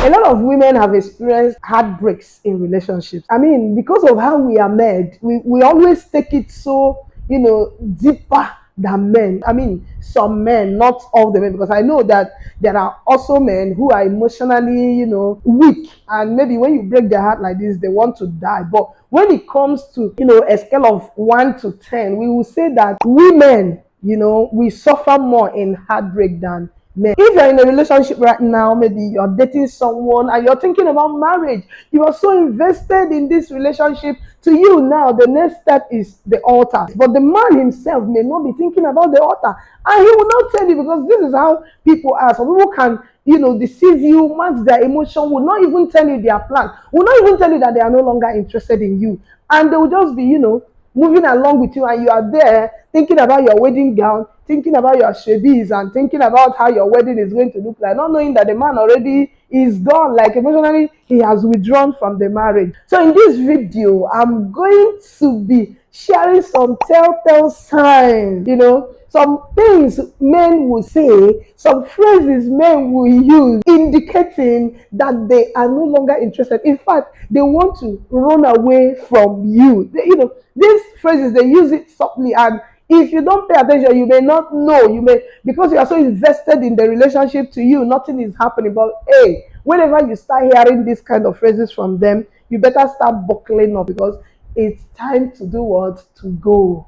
A lot of women have experienced heartbreaks in relationships. I mean, because of how we are made, we always take it so, deeper than men. I mean, some men, not all the men, because I know that there are also men who are emotionally, weak. And maybe when you break their heart like this, they want to die. But when it comes to, a scale of 1 to 10, we will say that women, we suffer more in heartbreak than men. If you're in a relationship right now, maybe you're dating someone and you're thinking about marriage, you are so invested in this relationship. To you now, the next step is the altar. But the man himself may not be thinking about the altar. And he will not tell you, because this is how people are. Some people can, deceive you, mask their emotion, will not even tell you their plan, will not even tell you that they are no longer interested in you. And they will just be, moving along with you, and you are there thinking about your wedding gown, thinking about your shebis, and thinking about how your wedding is going to look like, not knowing that the man already is gone, like emotionally he has withdrawn from the marriage. So in this video, I'm going to be sharing some telltale signs, some things men will say, some phrases men will use, indicating that they are no longer interested. In fact, they want to run away from you. These phrases, they use it subtly, and if you don't pay attention, you may not know. You may, because you are so invested in the relationship, to you, nothing is happening. But hey, whenever you start hearing these kind of phrases from them, you better start buckling up, because it's time to do what? To go.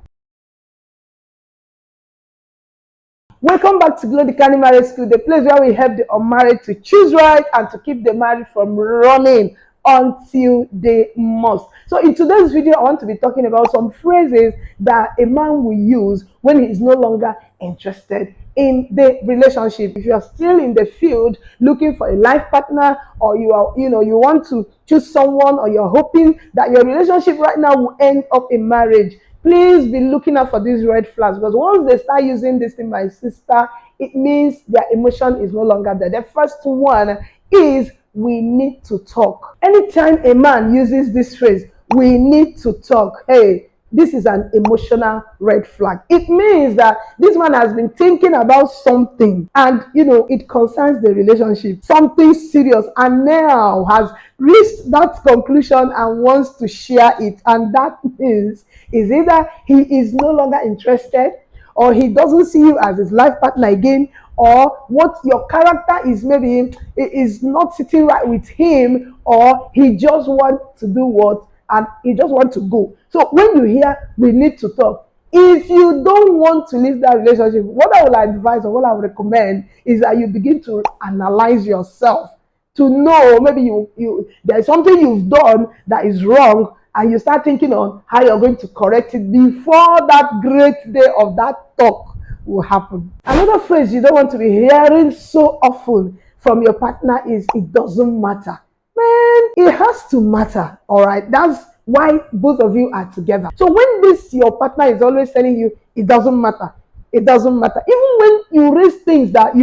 Welcome back to Glow the Canny Marriage School, the place where we help the unmarried to choose right and to keep the married from running until they must. So in today's video, I want to be talking about some phrases that a man will use when he is no longer interested in the relationship. If you are still in the field looking for a life partner, or you are, you want to choose someone, or you're hoping that your relationship right now will end up in marriage, please be looking out for these red flags, because once they start using this thing, my sister, it means their emotion is no longer there. The first one is, we need to talk. Anytime a man uses this phrase, we need to talk, hey, this is an emotional red flag. It means that this man has been thinking about something, and it concerns the relationship, something serious, and now has reached that conclusion and wants to share it. And that means is either he is no longer interested, or he doesn't see you as his life partner again, or what your character is, maybe is not sitting right with him, or he just wants to do what, and he just wants to go. So when you hear we need to talk, if you don't want to leave that relationship, what I will advise, or what I would recommend, is that you begin to analyze yourself, to know maybe you there's something you've done that is wrong, and you start thinking on how you're going to correct it before that great day of that talk will happen. Another phrase you don't want to be hearing so often from your partner is, it doesn't matter. Man, it has to matter, all right? That's why both of you are together. So when your partner is always telling you, it doesn't matter, it doesn't matter, even when you raise things that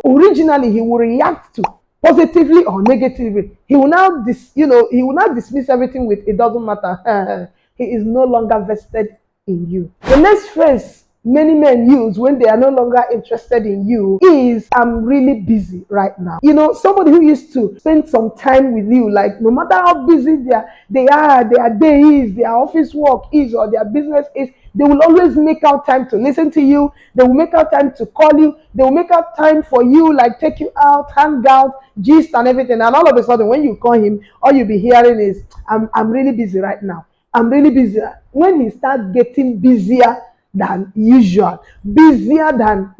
originally he will react to positively or negatively, he will now dismiss everything with, it doesn't matter. He is no longer vested in you. The next phrase many men use when they are no longer interested in you is, I'm really busy right now. Somebody who used to spend some time with you, like no matter how busy their day is, their office work is, or their business is, they will always make out time to listen to you. They will make out time to call you. They will make out time for you, like take you out, hang out, gist and everything. And all of a sudden, when you call him, all you'll be hearing is, I'm really busy right now. I'm really busy. When he starts getting busier than usual, busier than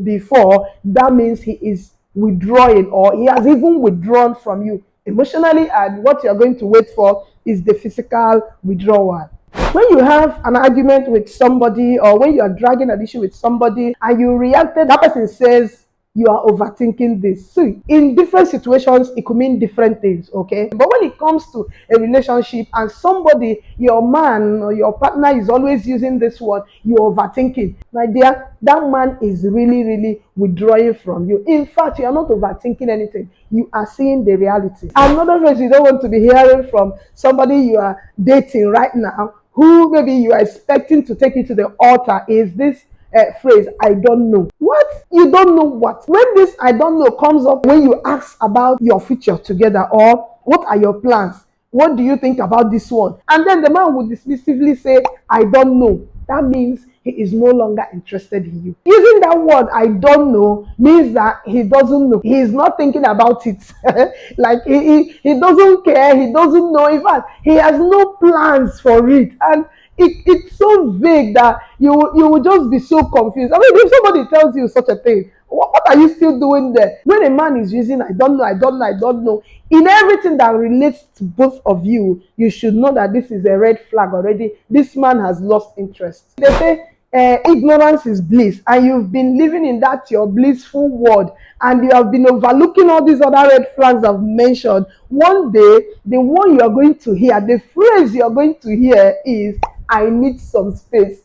before, that means he is withdrawing, or he has even withdrawn from you emotionally, and what you're going to wait for is the physical withdrawal. When you have an argument with somebody, or when you are dragging an issue with somebody and you reacted, that person says you are overthinking this. See, in different situations, it could mean different things, okay? But when it comes to a relationship and somebody, your man or your partner, is always using this word, you're overthinking, my dear, that man is really, really withdrawing from you. In fact, you are not overthinking anything. You are seeing the reality. Another phrase you don't want to be hearing from somebody you are dating right now, who maybe you are expecting to take you to the altar, is this, phrase, I don't know. What? You don't know what? When this I don't know comes up when you ask about your future together, or what are your plans? What do you think about this one? And then the man would dismissively say, I don't know. That means he is no longer interested in you. Using that word, I don't know, means that he doesn't know. He is not thinking about it. Like he doesn't care. He doesn't know. In fact, he has no plans for it. And it's so vague that you will just be so confused. I mean, if somebody tells you such a thing, what are you still doing there? When a man is using I don't know, I don't know, I don't know, in everything that relates to both of you, you should know that this is a red flag already. This man has lost interest. They say ignorance is bliss, and you've been living in that your blissful world, and you have been overlooking all these other red flags I've mentioned. One day, the one you are going to hear, the phrase you are going to hear is, I need some space.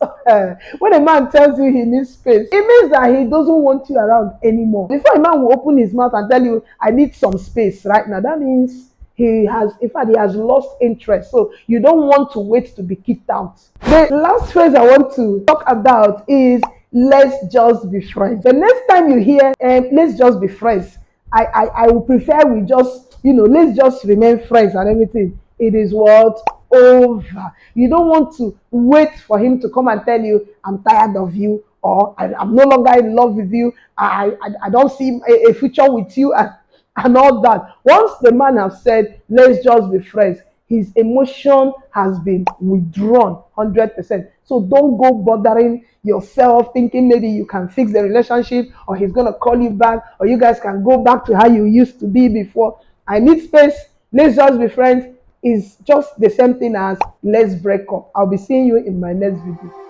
When a man tells you he needs space, it means that he doesn't want you around anymore. Before a man will open his mouth and tell you, I need some space right now, that means he has, in fact, he has lost interest. So you don't want to wait to be kicked out. The last phrase I want to talk about is, let's just be friends. The next time you hear, let's just be friends, I would prefer we just, let's just remain friends and everything. It is what? Over. You don't want to wait for him to come and tell you, I'm tired of you, or I'm no longer in love with you. I don't see a future with you, and all that. Once the man has said, let's just be friends, his emotion has been withdrawn 100%. So don't go bothering yourself thinking maybe you can fix the relationship, or he's going to call you back, or you guys can go back to how you used to be before. I need space. Let's just be friends is just the same thing as let's break up. I'll be seeing you in my next video.